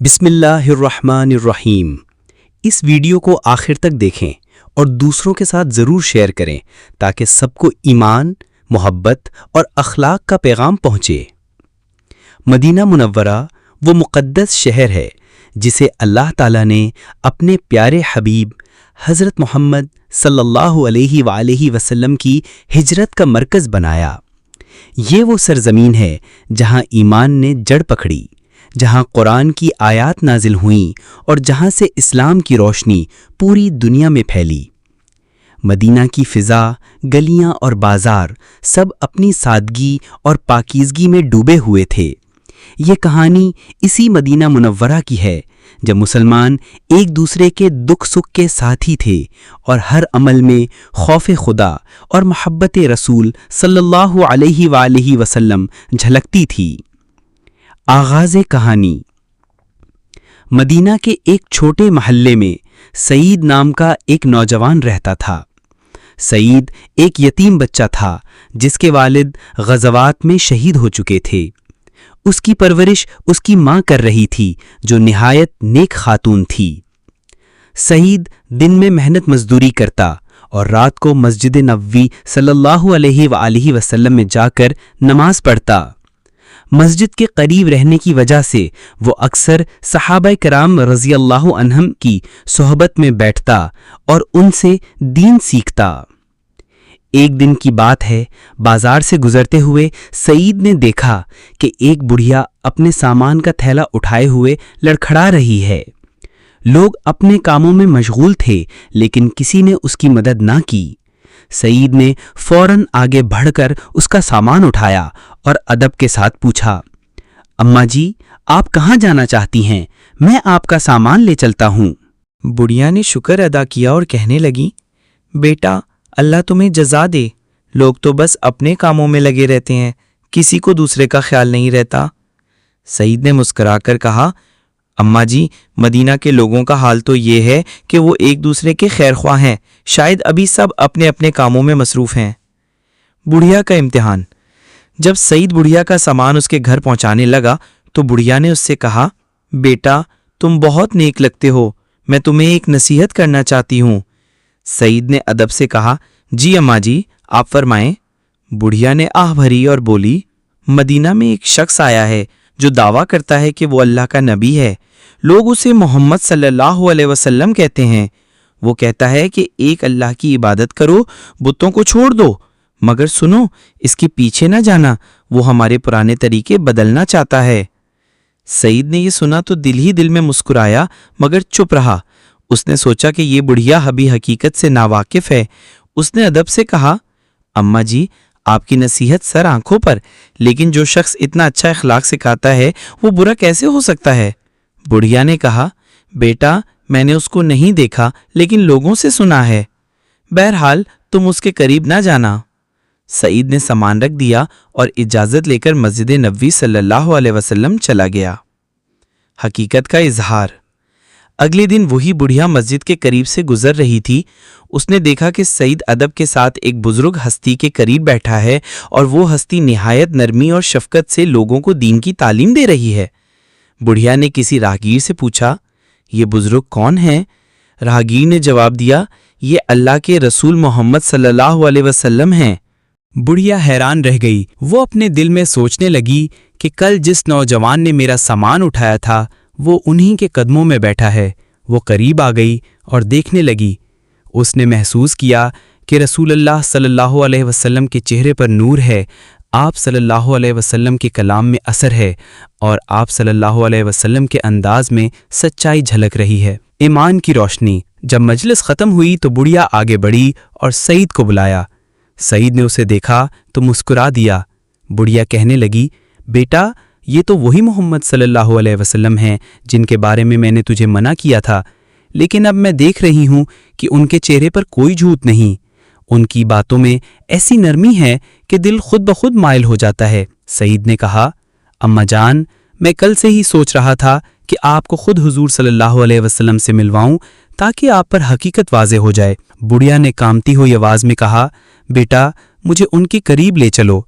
بسم اللہ الرحمن الرحیم۔ اس ویڈیو کو آخر تک دیکھیں اور دوسروں کے ساتھ ضرور شیئر کریں تاکہ سب کو ایمان، محبت اور اخلاق کا پیغام پہنچے۔ مدینہ منورہ وہ مقدس شہر ہے جسے اللہ تعالیٰ نے اپنے پیارے حبیب حضرت محمد صلی اللہ علیہ وآلہ وسلم کی ہجرت کا مرکز بنایا۔ یہ وہ سرزمین ہے جہاں ایمان نے جڑ پکڑی، جہاں قرآن کی آیات نازل ہوئیں اور جہاں سے اسلام کی روشنی پوری دنیا میں پھیلی۔ مدینہ کی فضا، گلیاں اور بازار سب اپنی سادگی اور پاکیزگی میں ڈوبے ہوئے تھے۔ یہ کہانی اسی مدینہ منورہ کی ہے جب مسلمان ایک دوسرے کے دکھ سکھ کے ساتھی تھے اور ہر عمل میں خوف خدا اور محبت رسول صلی اللہ علیہ وآلہ وسلم جھلکتی تھی۔ آغاز کہانی۔ مدینہ کے ایک چھوٹے محلے میں سعید نام کا ایک نوجوان رہتا تھا۔ سعید ایک یتیم بچہ تھا جس کے والد غزوات میں شہید ہو چکے تھے۔ اس کی پرورش اس کی ماں کر رہی تھی جو نہایت نیک خاتون تھی۔ سعید دن میں محنت مزدوری کرتا اور رات کو مسجد نبوی صلی اللہ علیہ وآلہ وسلم میں جا کر نماز پڑھتا۔ مسجد کے قریب رہنے کی وجہ سے وہ اکثر صحابہ کرام رضی اللہ عنہم کی صحبت میں بیٹھتا اور ان سے دین سیکھتا۔ ایک دن کی بات ہے، بازار سے گزرتے ہوئے سعید نے دیکھا کہ ایک بڑھیا اپنے سامان کا تھیلا اٹھائے ہوئے لڑکھڑا رہی ہے۔ لوگ اپنے کاموں میں مشغول تھے لیکن کسی نے اس کی مدد نہ کی۔ سعید نے فوراً آگے بڑھ کر اس کا سامان اٹھایا اور ادب کے ساتھ پوچھا، اماں جی آپ کہاں جانا چاہتی ہیں؟ میں آپ کا سامان لے چلتا ہوں۔ بڑھیا نے شکر ادا کیا اور کہنے لگی، بیٹا اللہ تمہیں جزا دے، لوگ تو بس اپنے کاموں میں لگے رہتے ہیں، کسی کو دوسرے کا خیال نہیں رہتا۔ سعید نے مسکرا کر کہا، اماں جی مدینہ کے لوگوں کا حال تو یہ ہے کہ وہ ایک دوسرے کے خیر خواہ ہیں، شاید ابھی سب اپنے اپنے کاموں میں مصروف ہیں۔ بڑھیا کا امتحان۔ جب سعید بڑھیا کا سامان اس کے گھر پہنچانے لگا تو بڑھیا نے اس سے کہا، بیٹا تم بہت نیک لگتے ہو، میں تمہیں ایک نصیحت کرنا چاہتی ہوں۔ سعید نے ادب سے کہا، جی اماں جی آپ فرمائیں۔ بڑھیا نے آہ بھری اور بولی، مدینہ میں ایک شخص آیا ہے جو دعویٰ کرتا ہے کہ وہ اللہ کا نبی ہے، لوگ اسے محمد صلی اللہ علیہ وسلم کہتے ہیں۔ وہ کہتا ہے کہ ایک اللہ کی عبادت کرو، بتوں کو چھوڑ دو، مگر سنو اس کے پیچھے نہ جانا، وہ ہمارے پرانے طریقے بدلنا چاہتا ہے۔ سعید نے یہ سنا تو دل ہی دل میں مسکرایا مگر چپ رہا۔ اس نے سوچا کہ یہ بڑھیا ابھی حقیقت سے ناواقف ہے۔ اس نے ادب سے کہا، اماں جی آپ کی نصیحت سر آنکھوں پر، لیکن جو شخص اتنا اچھا اخلاق سکھاتا ہے وہ برا کیسے ہو سکتا ہے؟ بڑھیا نے کہا، بیٹا میں نے اس کو نہیں دیکھا لیکن لوگوں سے سنا ہے، بہرحال تم اس کے قریب نہ جانا۔ سعید نے سامان رکھ دیا اور اجازت لے کر مسجد نبوی صلی اللہ علیہ وسلم چلا گیا۔ حقیقت کا اظہار۔ اگلے دن وہی بڑھیا مسجد کے قریب سے گزر رہی تھی۔ اس نے دیکھا کہ سعید ادب کے ساتھ ایک بزرگ ہستی کے قریب بیٹھا ہے اور وہ ہستی نہایت نرمی اور شفقت سے لوگوں کو دین کی تعلیم دے رہی ہے۔ بڑھیا نے کسی راہگیر سے پوچھا، یہ بزرگ کون ہیں؟ راہگیر نے جواب دیا، یہ اللہ کے رسول محمد صلی اللہ علیہ وسلم ہیں۔ بڑھیا حیران رہ گئی۔ وہ اپنے دل میں سوچنے لگی کہ کل جس نوجوان نے میرا سامان اٹھایا تھا وہ انہی کے قدموں میں بیٹھا ہے۔ وہ قریب آ گئی اور دیکھنے لگی۔ اس نے محسوس کیا کہ رسول اللہ صلی اللہ علیہ وسلم کے چہرے پر نور ہے، آپ صلی اللہ علیہ وسلم کے کلام میں اثر ہے اور آپ صلی اللہ علیہ وسلم کے انداز میں سچائی جھلک رہی ہے، ایمان کی روشنی۔ جب مجلس ختم ہوئی تو بڑھیا آگے بڑھی اور سعید کو بلایا۔ سعید نے اسے دیکھا تو مسکرا دیا۔ بڑھیا کہنے لگی، بیٹا یہ تو وہی محمد صلی اللہ علیہ وسلم ہیں جن کے بارے میں نے تجھے منع کیا تھا، لیکن اب میں دیکھ رہی ہوں کہ ان کے چہرے پر کوئی جھوٹ نہیں، ان کی باتوں میں ایسی نرمی ہے کہ دل خود بخود مائل ہو جاتا ہے۔ سعید نے کہا، اماں جان میں کل سے ہی سوچ رہا تھا کہ آپ کو خود حضور صلی اللہ علیہ وسلم سے ملواؤں تاکہ آپ پر حقیقت واضح ہو جائے۔ بڑھیا نے کامتی ہوئی آواز میں کہا، بیٹا مجھے ان کے قریب لے چلو۔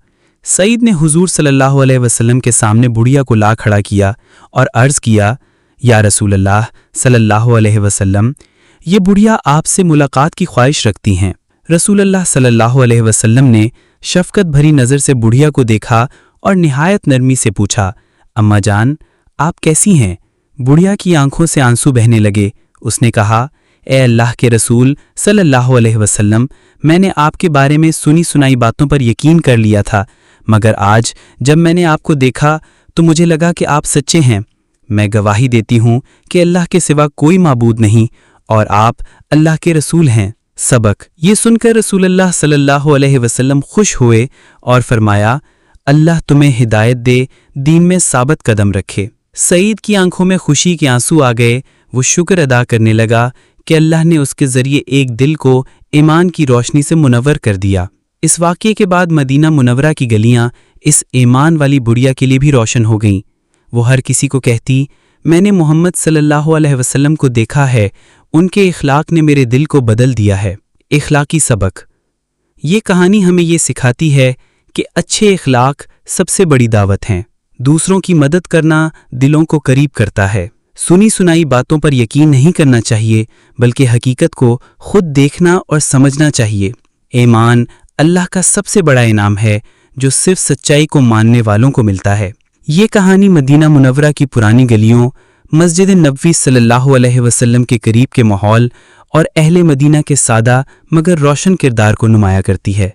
سعید نے حضور صلی اللہ علیہ وسلم کے سامنے بڑھیا کو لا کھڑا کیا اور عرض کیا، یا رسول اللہ صلی اللہ علیہ وسلم، یہ بڑھیا آپ سے ملاقات کی خواہش رکھتی ہیں۔ رسول اللہ صلی اللہ علیہ وسلم نے شفقت بھری نظر سے بڑھیا کو دیکھا اور نہایت نرمی سے پوچھا، اماں جان آپ کیسی ہیں؟ بڑھیا کی آنکھوں سے آنسو بہنے لگے۔ اس نے کہا، اے اللہ کے رسول صلی اللہ علیہ وسلم، میں نے آپ کے بارے میں سنی سنائی باتوں پر یقین کر لیا تھا، مگر آج جب میں نے آپ کو دیکھا تو مجھے لگا کہ آپ سچے ہیں۔ میں گواہی دیتی ہوں کہ اللہ کے سوا کوئی معبود نہیں اور آپ اللہ کے رسول ہیں۔ سبق۔ یہ سن کر رسول اللہ صلی اللہ علیہ وسلم خوش ہوئے اور فرمایا، اللہ تمہیں ہدایت دے، دین میں ثابت قدم رکھے۔ سعید کی آنکھوں میں خوشی کے آنسو آ گئے۔ وہ شکر ادا کرنے لگا کہ اللہ نے اس کے ذریعے ایک دل کو ایمان کی روشنی سے منور کر دیا۔ اس واقعے کے بعد مدینہ منورہ کی گلیاں اس ایمان والی بڑھیا کے لیے بھی روشن ہو گئیں۔ وہ ہر کسی کو کہتی، میں نے محمد صلی اللہ علیہ وسلم کو دیکھا ہے، ان کے اخلاق نے میرے دل کو بدل دیا ہے۔ اخلاقی سبق۔ یہ کہانی ہمیں یہ سکھاتی ہے کہ اچھے اخلاق سب سے بڑی دعوت ہیں۔ دوسروں کی مدد کرنا دلوں کو قریب کرتا ہے۔ سنی سنائی باتوں پر یقین نہیں کرنا چاہیے، بلکہ حقیقت کو خود دیکھنا اور سمجھنا چاہیے۔ ایمان اللہ کا سب سے بڑا انعام ہے جو صرف سچائی کو ماننے والوں کو ملتا ہے۔ یہ کہانی مدینہ منورہ کی پرانی گلیوں، مسجد نبوی صلی اللہ علیہ وسلم کے قریب کے ماحول اور اہل مدینہ کے سادہ مگر روشن کردار کو نمایاں کرتی ہے۔